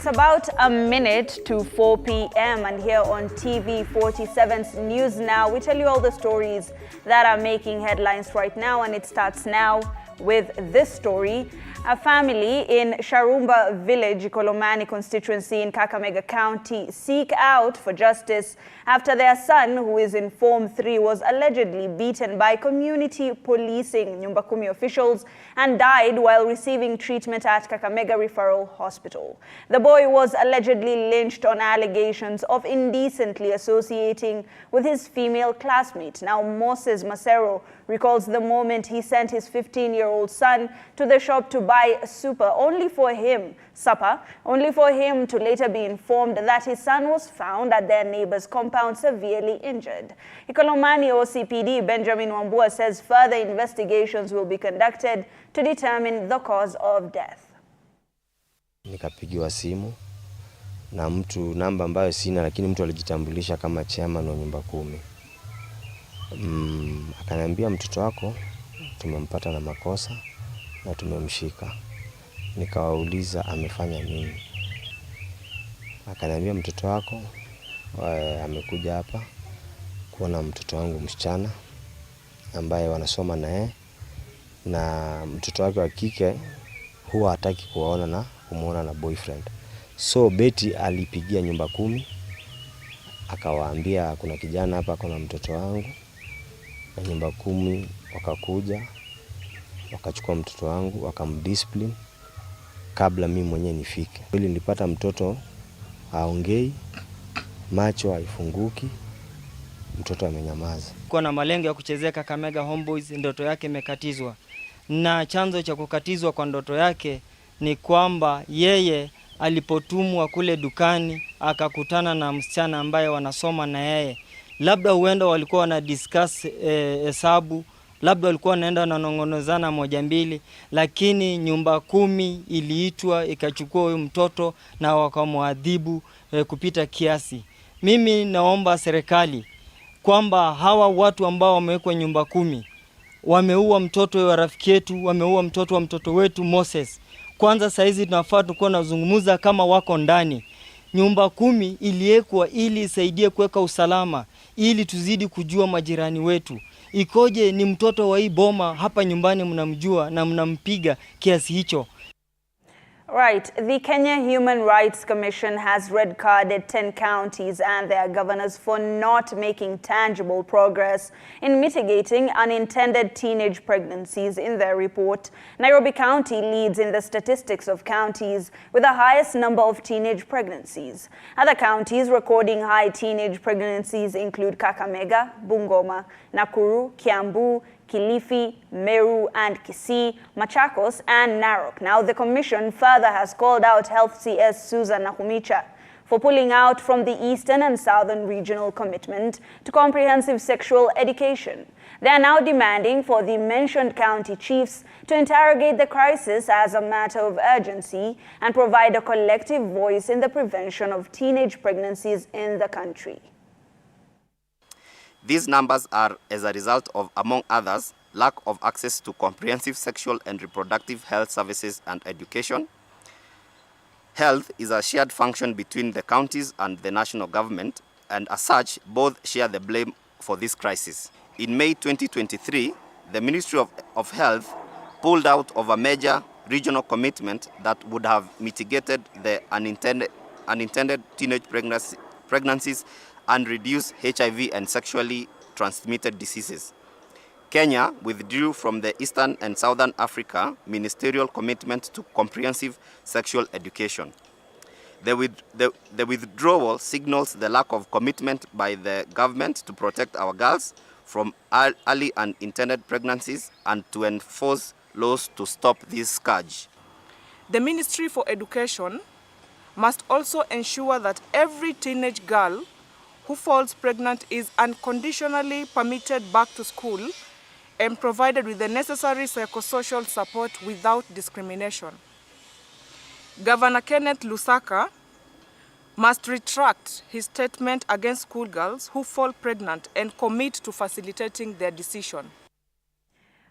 about a minute to 4 p.m. and here on TV47's News Now, we tell you all the stories that are making headlines right now, and it starts now with this story. A family in Sharumba Village, Kolomani constituency in Kakamega County, seek out for justice after their son, who is in Form 3, was allegedly beaten by community policing Nyumba Kumi officials and died while receiving treatment at Kakamega Referral Hospital. The boy was allegedly lynched on allegations of indecently associating with his female classmate. Now, Moses Macero recalls the moment he sent his 15-year-old son to the shop to buy supper, only for him to later be informed that his son was found at their neighbor's compound severely injured. Ikolomani OCPD Benjamin Wambua says further investigations will be conducted to determine the cause of death. Nikapigiwa simu na mtu namba ambayo sina, lakini mtu alijitambulisha kama chairman wa Nyumba Kumi. Akaniambia mtoto wako tumempata na makosa na tumemshika. Nikawauliza amefanya nini. Akaniambia mtoto wako amekuja hapa kuona mtoto wangu msichana ambaye wanasoma na yeye, na mtoto wake wa kike huwa hataki kuona na kumuona na boyfriend. So Betty alipigia Nyumba Kumi akawaambia kuna kijana hapa kuna mtoto wangu, na Nyumba Kumi wakakuja wakachukua mtoto wangu wakamdiscipline kabla mimi mwenyewe nifike. Ili nilipata mtoto haongei, macho haifunguki, mtoto amenyamaza. Kwa na malengo ya kuchezea Kakamega Homeboys, ndoto yake imekatizwa. Na chanzo cha kukatizwa kwa ndoto yake ni kwamba yeye alipotumwa kule dukani akakutana na msichana ambaye wanasoma na yeye. Labda huenda walikuwa wana discuss hesabu, labda walikuwa wanaenda wananong'onezana moja mbili, lakini Nyumba Kumi iliitwa ikachukua huyo mtoto na wakamwadhibu kupita kiasi. Mimi naomba serikali kwamba hawa watu ambao wamewekwa Nyumba Kumi wameua mtoto wa rafiki yetu, wameua mtoto wa mtoto wetu Moses. Kwanza saizi tunafaa tukuwa nazungumza kama wako ndani. Nyumba Kumi iliwekwa ili isaidie kuweka usalama, ili tuzidi kujua majirani wetu. Ikoje ni mtoto wa hii boma hapa nyumbani mnamjua na mnampiga kiasi hicho? Right. The Kenya Human Rights Commission has red-carded 10 counties and their governors for not making tangible progress in mitigating unintended teenage pregnancies in their report. Nairobi County leads in the statistics of counties with the highest number of teenage pregnancies. Other counties recording high teenage pregnancies include Kakamega, Bungoma, Nakuru, Kiambu, Kilifi, Meru and Kisii, Machakos and Narok. Now, the Commission further has called out Health CS Susan Nahumicha for pulling out from the Eastern and Southern Regional Commitment to Comprehensive Sexual Education. They are now demanding for the mentioned county chiefs to interrogate the crisis as a matter of urgency and provide a collective voice in the prevention of teenage pregnancies in the country. These numbers are as a result of, among others, lack of access to comprehensive sexual and reproductive health services and education. Health is a shared function between the counties and the national government, and as such, both share the blame for this crisis. In May 2023, the Ministry of Health pulled out of a major regional commitment that would have mitigated the unintended teenage pregnancies and reduce HIV and sexually transmitted diseases. Kenya withdrew from the Eastern and Southern Africa ministerial commitment to comprehensive sexual education. The withdrawal signals the lack of commitment by the government to protect our girls from early and unintended pregnancies and to enforce laws to stop this scourge. The Ministry for Education must also ensure that every teenage girl who falls pregnant is unconditionally permitted back to school and provided with the necessary psychosocial support without discrimination. Governor Kenneth Lusaka must retract his statement against schoolgirls who fall pregnant and commit to facilitating their decision.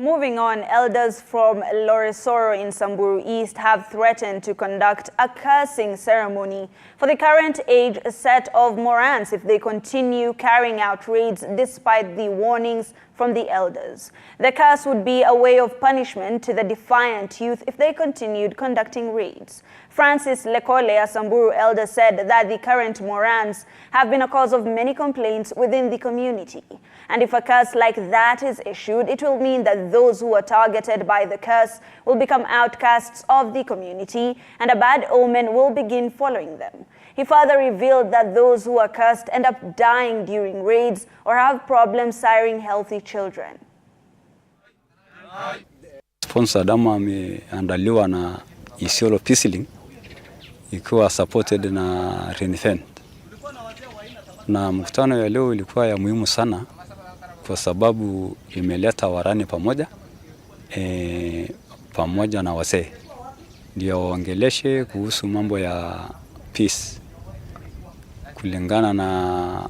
Moving on, elders from Loresoro in Samburu East have threatened to conduct a cursing ceremony for the current age set of Morans if they continue carrying out raids despite the warnings from the elders. The curse would be a way of punishment to the defiant youth if they continued conducting raids. Francis Lekole, a Samburu elder, said that the current Morans have been a cause of many complaints within the community. And if a curse like that is issued, it will mean that those who are targeted by the curse will become outcasts of the community and a bad omen will begin following them. He further revealed that those who are cursed end up dying during raids or have problems siring healthy children. Sponsor dama ameandaliwa na Isiolo Peacelink ikiwa supported na Renifent. Na mkutano ya leo ilikuwa ya muhimu sana kwa sababu imeleta warani pamoja pamoja na wazee ndio waongeleshe kuhusu mambo ya peace. Kulingana na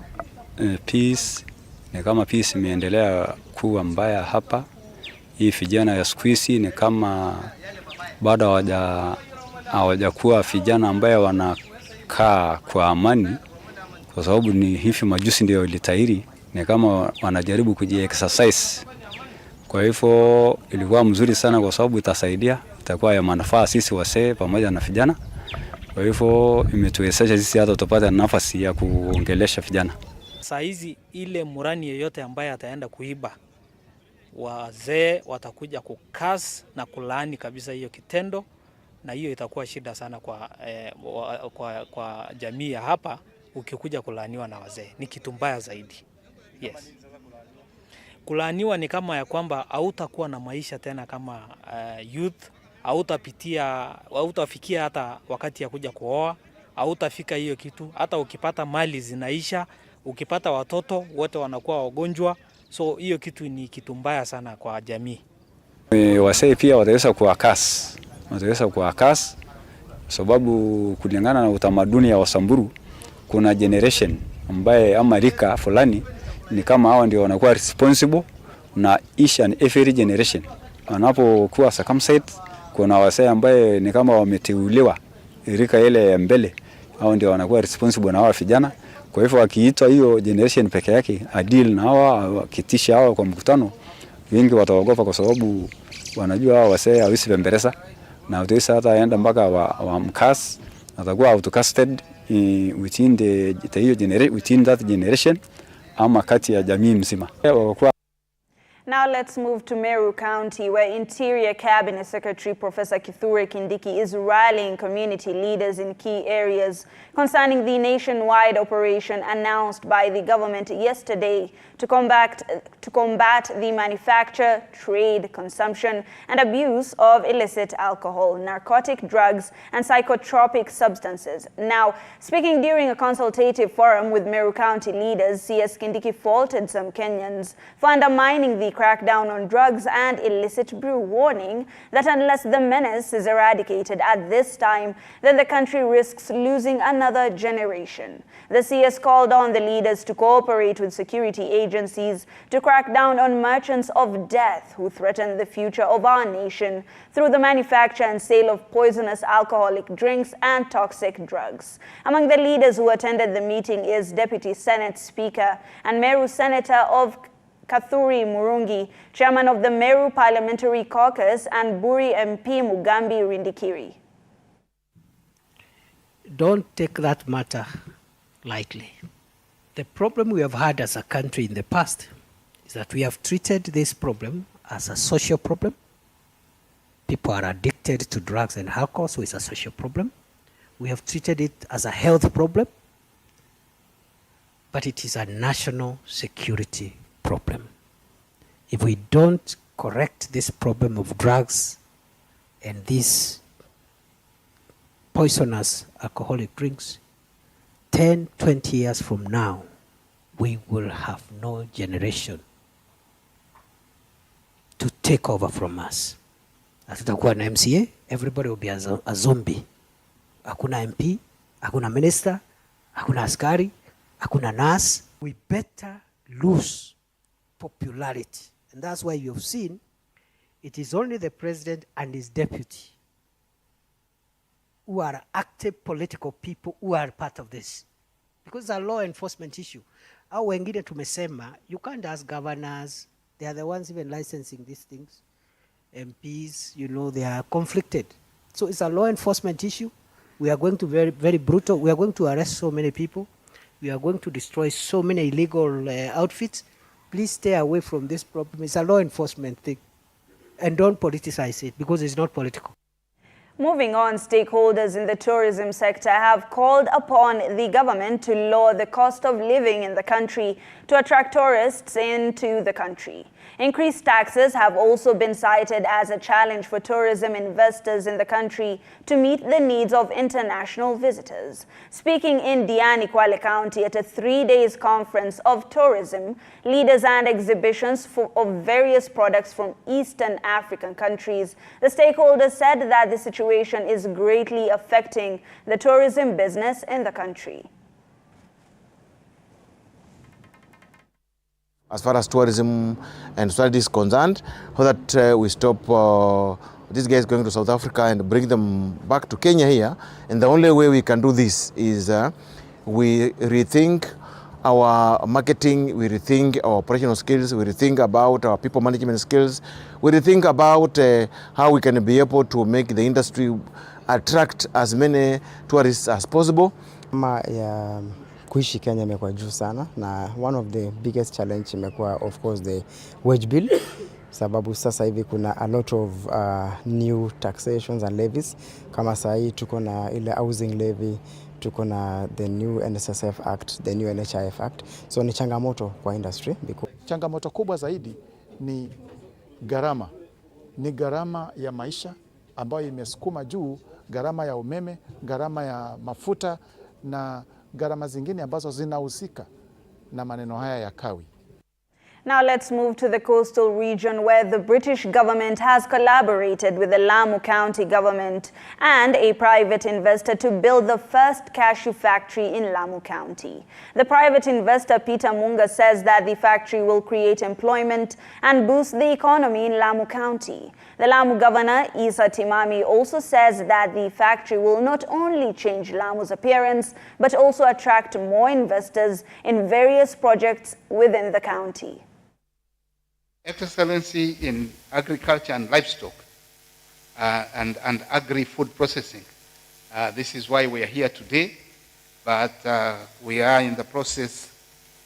peace, ni kama peace imeendelea kuwa mbaya hapa. Hii vijana ya siku hizi ni kama bado hawajakuwa vijana ambao wanakaa kwa amani, kwa sababu ni hivi majusi ndio ilitahiri, ni kama wanajaribu kuji-exercise. Kwa hivyo ilikuwa mzuri sana kwa sababu itasaidia, itakuwa ya manufaa sisi wazee pamoja na vijana. Kwa hivyo imetuwezesha sisi hata tupate nafasi ya kuongelesha vijana. Saa hizi ile murani yeyote ambaye ataenda kuiba, wazee watakuja kukas na kulaani kabisa hiyo kitendo, na hiyo itakuwa shida sana kwa jamii ya hapa. Ukikuja kulaaniwa na wazee ni kitu mbaya zaidi. Yes. Kulaaniwa ni kama ya kwamba hautakuwa na maisha tena kama youth, hautafikia hata wakati ya kuja kuoa, hautafika hiyo kitu. Hata ukipata mali zinaisha, ukipata watoto wote wanakuwa wagonjwa. So hiyo kitu ni kitu mbaya sana kwa jamii. Wazee pia wataweza kuwakas, sababu kulingana na utamaduni ya Wasamburu kuna generation ambaye ama rika fulani ni kama hao ndio wanakuwa responsible na each and every generation. Wanapokuwa circumcised, kuna wazee ambaye ni kama wameteuliwa rika ile mbele, hao ndio wanakuwa responsible na hao vijana. Kwa hivyo akiitwa hiyo generation peke yake adil na hawa kitisha hawa kwa mkutano, wengi wataogopa kwa sababu wanajua hawa wazee hawisi pemberesa na utaweza hata aenda mpaka wa mkas, atakuwa outcasted within that generation ama kati ya jamii mzima. Now let's move to Meru County, where Interior Cabinet Secretary Professor Kithure Kindiki is rallying community leaders in key areas concerning the nationwide operation announced by the government yesterday to combat the manufacture, trade, consumption, and abuse of illicit alcohol, narcotic drugs, and psychotropic substances. Now, speaking during a consultative forum with Meru County leaders, CS Kindiki faulted some Kenyans for undermining the crackdown on drugs and illicit brew, warning that unless the menace is eradicated at this time, then the country risks losing another generation. The CS called on the leaders to cooperate with security agencies to crack down on merchants of death who threaten the future of our nation through the manufacture and sale of poisonous alcoholic drinks and toxic drugs. Among the leaders who attended the meeting is Deputy Senate Speaker and Meru Senator of Kathuri Murungi, Chairman of the Meru Parliamentary Caucus, and Buri MP Mugambi Rindikiri. Don't take that matter lightly. The problem we have had as a country in the past is that we have treated this problem as a social problem. People are addicted to drugs and alcohol, so it's a social problem. We have treated it as a health problem, but it is a national security problem. If we don't correct this problem of drugs and these poisonous alcoholic drinks, 10, 20 years from now, we will have no generation to take over from us. Hatutakuwa na MCA, everybody will be a zombie. Hakuna MP, hakuna minister, hakuna askari, hakuna nurse. We better lose popularity. And that's why you've seen It is only the president and his deputy who are active political people who are part of this. Because it's a law enforcement issue. Au wengine tumesema, you can't ask governors, they are the ones even licensing these things. MPs, you know, they are conflicted. So it's a law enforcement issue. We are going to very, very brutal. We are going to arrest so many people. We are going to destroy so many illegal outfits. Please stay away from this problem. It's a law enforcement thing. And don't politicize it because it's not political. Moving on, stakeholders in the tourism sector have called upon the government to lower the cost of living in the country to attract tourists into the country. Increased taxes have also been cited as a challenge for tourism investors in the country to meet the needs of international visitors. Speaking in Diani, Kwale County at a 3-day conference of tourism, leaders and exhibitions of various products from Eastern African countries, the stakeholders said that the situation is greatly affecting the tourism business in the country. As far as tourism and strategy is concerned, so that we stop these guys going to South Africa and bring them back to Kenya here. And the only way we can do this is we rethink our marketing, we rethink our operational skills, we rethink about our people management skills, we rethink about how we can be able to make the industry attract as many tourists as possible. Kuishi Kenya imekuwa juu sana, na one of the biggest challenge imekuwa of course the wage bill, sababu sasa hivi kuna a lot of new taxations and levies. Kama sahi tuko na ile housing levy, tuko na the new NSSF Act, the new NHIF Act. So ni changamoto kwa industry. Changamoto kubwa zaidi ni gharama. Ni gharama ya maisha ambayo imesukuma juu gharama ya umeme, gharama ya mafuta na gharama zingine ambazo zinahusika na maneno haya ya kawi. Now let's move to the coastal region where the British government has collaborated with the Lamu County government and a private investor to build the first cashew factory in Lamu County. The private investor Peter Munga says that the factory will create employment and boost the economy in Lamu County. The Lamu governor Isa Timami also says that the factory will not only change Lamu's appearance but also attract more investors in various projects within the county. Excellency in agriculture and livestock and agri-food processing. This is why we are here today, but we are in the process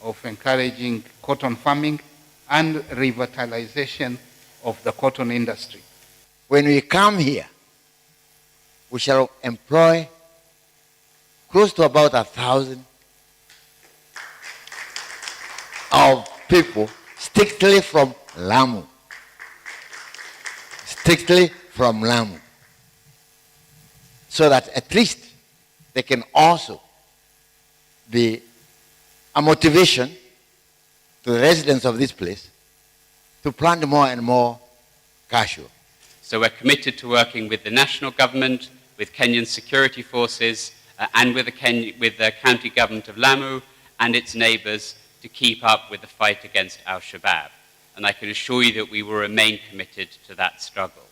of encouraging cotton farming and revitalization of the cotton industry. When we come here, we shall employ close to about 1,000 of people strictly from Lamu. Strictly from Lamu. So that at least they can also be a motivation to the residents of this place to plant more and more cashew. So we're committed to working with the national government, with Kenyan security forces, and with the county government of Lamu and its neighbours to keep up with the fight against al-Shabaab. And I can assure you that we will remain committed to that struggle.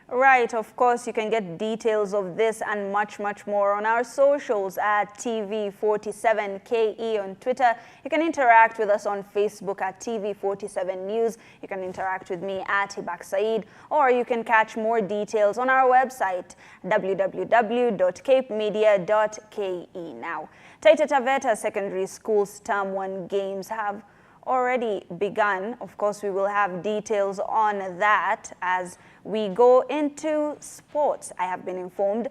Right, of course, you can get details of this and much, much more on our socials at TV47KE on Twitter. You can interact with us on Facebook at TV47 News. You can interact with me at Hibak Saeed, or you can catch more details on our website, www.capemedia.ke. Now, Taita Taveta Secondary School's Term 1 games have already begun. Of course, we will have details on that as we go into sports, I have been informed.